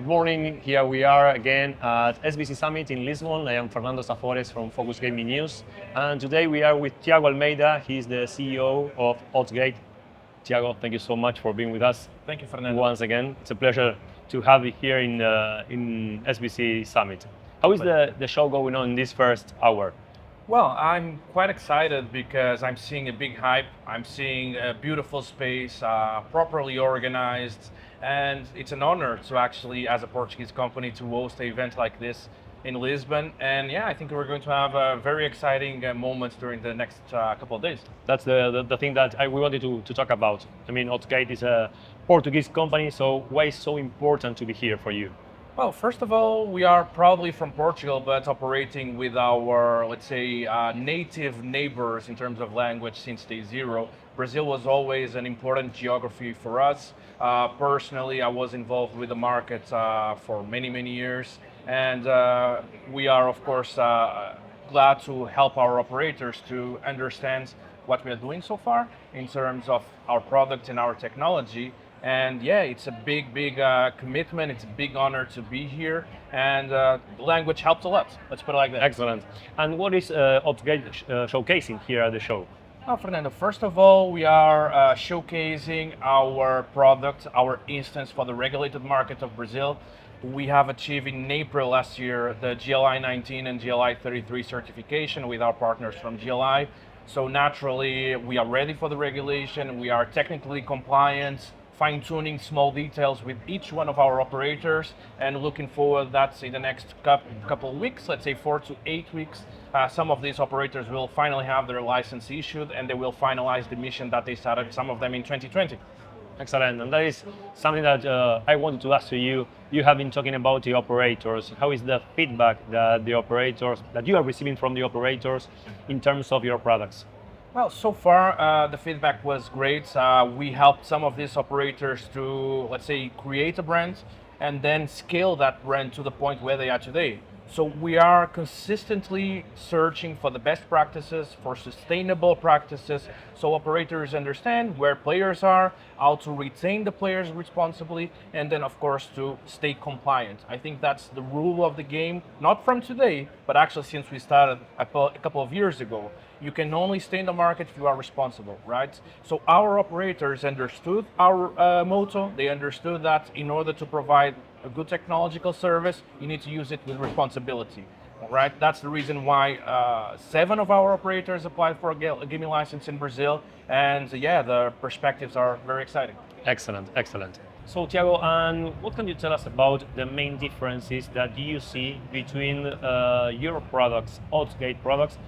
Good morning. Here we are again at SBC Summit in Lisbon. I am Fernando Safores from Focus Gaming News, and today we are with Tiago Almeida. He's the CEO of Oddsgate. Tiago, thank you so much for being with us. Thank you, Fernando. Once again, it's a pleasure to have you here in SBC Summit. How is the show going on in this first hour? Well, I'm quite excited because I'm seeing a big hype. I'm seeing a beautiful space, properly organized, and it's an honor to actually, as a Portuguese company, to host an event like this in Lisbon. And yeah, I think we're going to have a very exciting moments during the next couple of days. That's the thing that we wanted to talk about. I mean, Oddsgate is a Portuguese company, so why is it so important to be here for you? Well, first of all, we are proudly from Portugal, but operating with our, let's say, native neighbors in terms of language since day zero. Brazil was always an important geography for us. Personally, I was involved with the market for many, many years. And we are, of course, glad to help our operators to understand what we are doing so far in terms of our product and our technology. And yeah, it's a big commitment. It's a big honor to be here, and the language helps a lot. Let's put it like that. Excellent. And what is Oddsgate showcasing here at the show? Well, Fernando, first of all, we are showcasing our product, our instance for the regulated market of Brazil. We have achieved in April last year the GLI 19 and GLI 33 certification with our partners from GLI. So naturally, we are ready for the regulation. We are technically compliant, fine-tuning small details with each one of our operators, and looking forward that in the next couple of weeks, let's say 4 to 8 weeks, some of these operators will finally have their license issued, and they will finalize the mission that they started, some of them in 2020. Excellent, and that is something that I wanted to ask to you. You have been talking about the operators. How is the feedback that you are receiving from the operators in terms of your products? Well, so far the feedback was great. We helped some of these operators to, let's say, create a brand and then scale that brand to the point where they are today. So we are consistently searching for the best practices, for sustainable practices, so operators understand where players are, how to retain the players responsibly, and then of course to stay compliant. I think that's the rule of the game, not from today, but actually since we started a couple of years ago. You can only stay in the market if you are responsible, right? So our operators understood our motto. They understood that in order to provide a good technological service, you need to use it with responsibility, right? That's the reason why 7 of our operators applied for a gaming license in Brazil. And yeah, the perspectives are very exciting. Excellent, excellent. So Tiago, and what can you tell us about the main differences that you see between your products, Oddsgate products,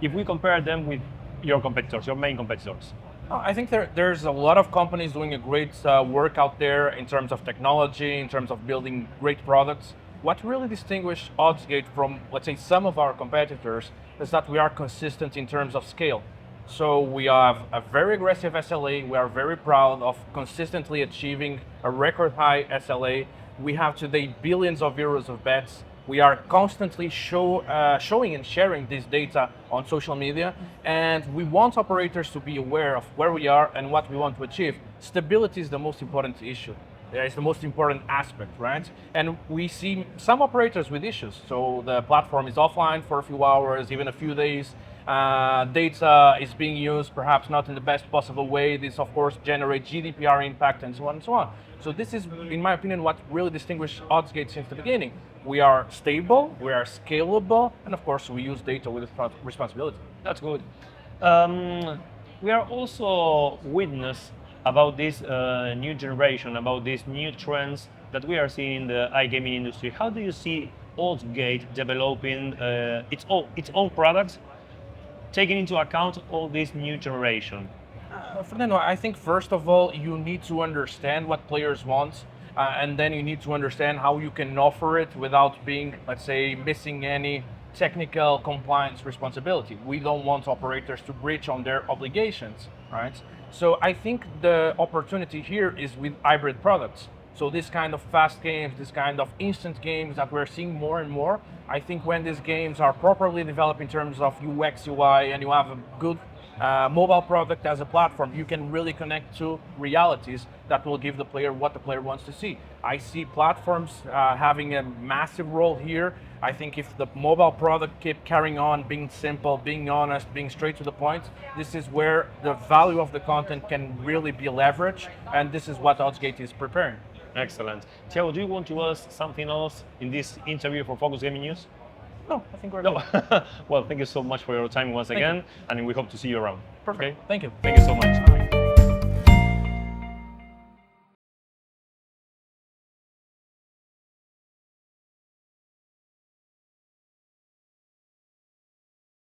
if we compare them with your competitors, your main competitors? I think there's a lot of companies doing a great work out there in terms of technology, in terms of building great products. What really distinguishes Oddsgate from, let's say, some of our competitors is that we are consistent in terms of scale. So we have a very aggressive SLA. We are very proud of consistently achieving a record high SLA. We have today billions of euros of bets. We are constantly showing and sharing this data on social media, and we want operators to be aware of where we are and what we want to achieve. Stability is the most important issue. It's the most important aspect, right? And we see some operators with issues. So the platform is offline for a few hours, even a few days. Data is being used perhaps not in the best possible way. This of course generates GDPR impact and so on and so on. So this is, in my opinion, what really distinguishes Oddsgate since the beginning. We are stable, we are scalable, and of course we use data with responsibility. That's good. We are also witness about this new generation, about these new trends that we are seeing in the iGaming industry. How do you see Oddsgate developing its own products, taking into account all this new generation? Fernando, I think first of all, you need to understand what players want, and then you need to understand how you can offer it without being, let's say, missing any technical compliance responsibility. We don't want operators to breach on their obligations, right? So I think the opportunity here is with hybrid products. So this kind of fast games, this kind of instant games that we're seeing more and more, I think when these games are properly developed in terms of UX, UI, and you have a good mobile product as a platform, you can really connect to realities that will give the player what the player wants to see. I see platforms having a massive role here. I think if the mobile product keep carrying on being simple, being honest, being straight to the point, this is where the value of the content can really be leveraged, and this is what Oddsgate is preparing. Excellent. Tiago, do you want to ask something else in this interview for Focus Gaming News? No, I think we're No. good. Well, thank you so much for your time once Thank again, you. and we hope to see you around. Perfect. Okay? Thank you. Thank you so much.